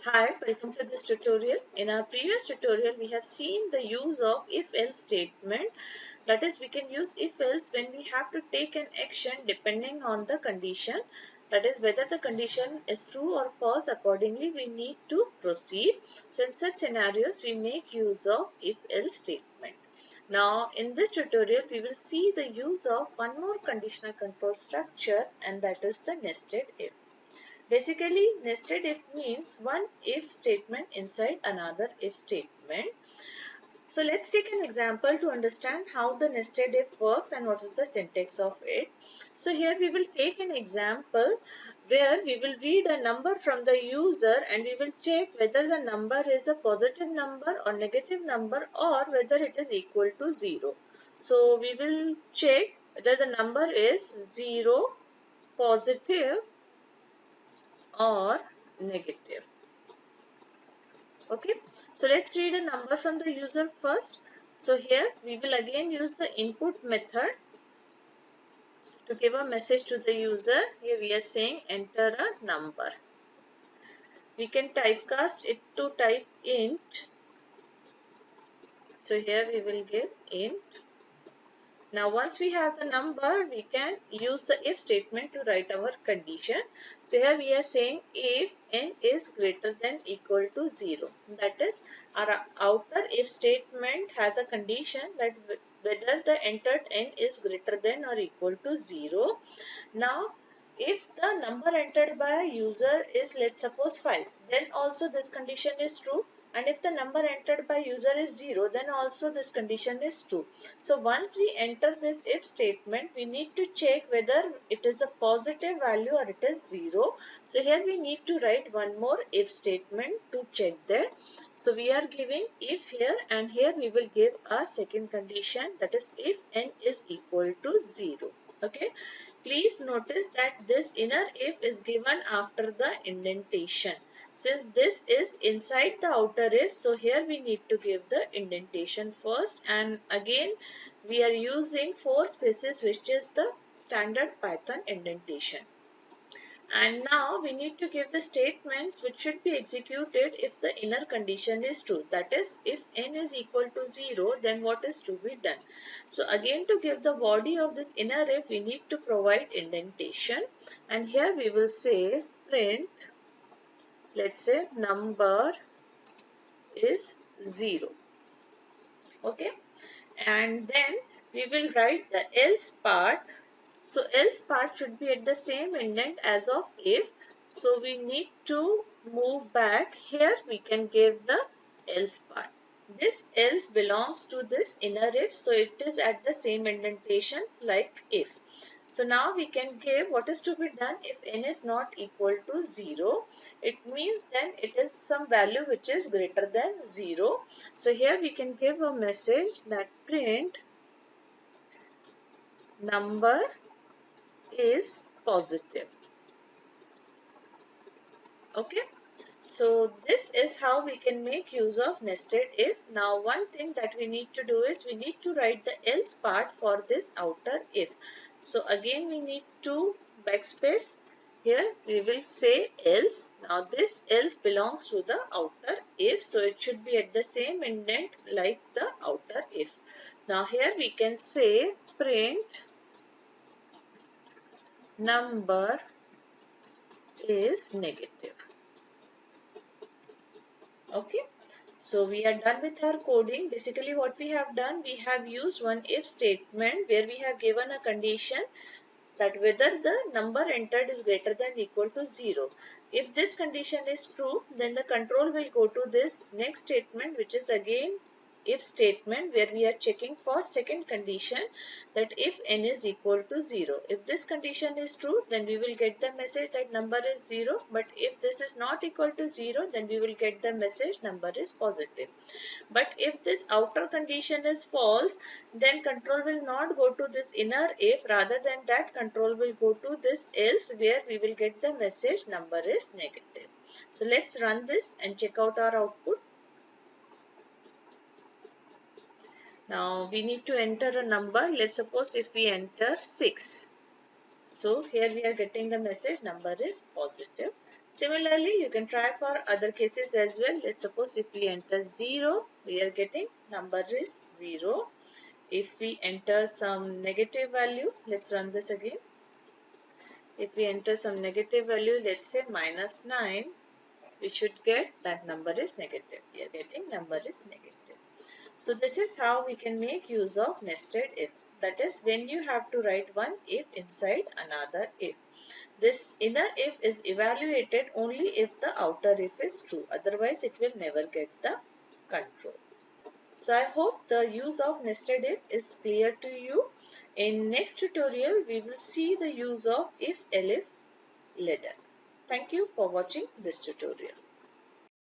Hi, welcome to this tutorial. In our previous tutorial, we have seen the use of if-else statement. That is, we can use if-else when we have to take an action depending on the condition. That is, whether the condition is true or false, accordingly we need to proceed. So in such scenarios, we make use of if-else statement. Now, in this tutorial, we will see the use of one more conditional control structure, and that is the nested if. Basically, nested if means one if statement inside another if statement. So let's take an example to understand how the nested if works and what is the syntax of it. So here we will take an example where we will read a number from the user and we will check whether the number is a positive number or negative number or whether it is equal to 0. So we will check whether the number is 0, positive or negative. Okay, so let's read a number from the user first. So here we will again use the input method to give a message to the user. Here we are saying enter a number. We can typecast it to type int. So here we will give int. Now once we have the number, we can use the if statement to write our condition. So here we are saying if n is greater than equal to 0. That is, our outer if statement has a condition that whether the entered n is greater than or equal to 0. Now if the number entered by a user is, let's suppose, 5, then also this condition is true. And if the number entered by user is 0, then also this condition is true. So once we enter this if statement, we need to check whether it is a positive value or it is 0. So here we need to write one more if statement to check that. So we are giving if here, and here we will give a second condition, that is if n is equal to 0. Okay. Please notice that this inner if is given after the indentation. Since this is inside the outer if, so here we need to give the indentation first, and again we are using 4 spaces, which is the standard Python indentation. And now we need to give the statements which should be executed if the inner condition is true. That is, if n is equal to 0, then what is to be done? So again, to give the body of this inner if, we need to provide indentation. And here we will say print, let's say number is 0. Okay. And then we will write the else part. So else part should be at the same indent as of if. So we need to move back. Here we can give the else part. This else belongs to this inner if. So it is at the same indentation like if. So now we can give what is to be done if n is not equal to 0. It means then it is some value which is greater than 0. So here we can give a message that print number is positive. Okay. So this is how we can make use of nested if. Now one thing that we need to do is we need to write the else part for this outer if. So again we need to backspace. Here we will say else. Now this else belongs to the outer if. So it should be at the same indent like the outer if. Now here we can say print number is negative. Okay. So we are done with our coding. Basically what we have done, we have used one if statement where we have given a condition that whether the number entered is greater than equal to 0. If this condition is true, then the control will go to this next statement, which is again if statement, where we are checking for second condition, that if n is equal to 0. If this condition is true, then we will get the message that number is 0. But if this is not equal to 0, then we will get the message number is positive. But if this outer condition is false, then control will not go to this inner if, rather than that control will go to this else, where we will get the message number is negative. So let's run this and check out our output. Now we need to enter a number. Let's suppose if we enter 6. So here we are getting the message number is positive. Similarly, you can try for other cases as well. Let's suppose if we enter 0, we are getting number is 0. If we enter some negative value, let's run this again. If we enter some negative value, let's say -9, we should get that number is negative. We are getting number is negative. So this is how we can make use of nested if. That is when you have to write one if inside another if. This inner if is evaluated only if the outer if is true. Otherwise it will never get the control. So I hope the use of nested if is clear to you. In next tutorial we will see the use of if elif later. Thank you for watching this tutorial.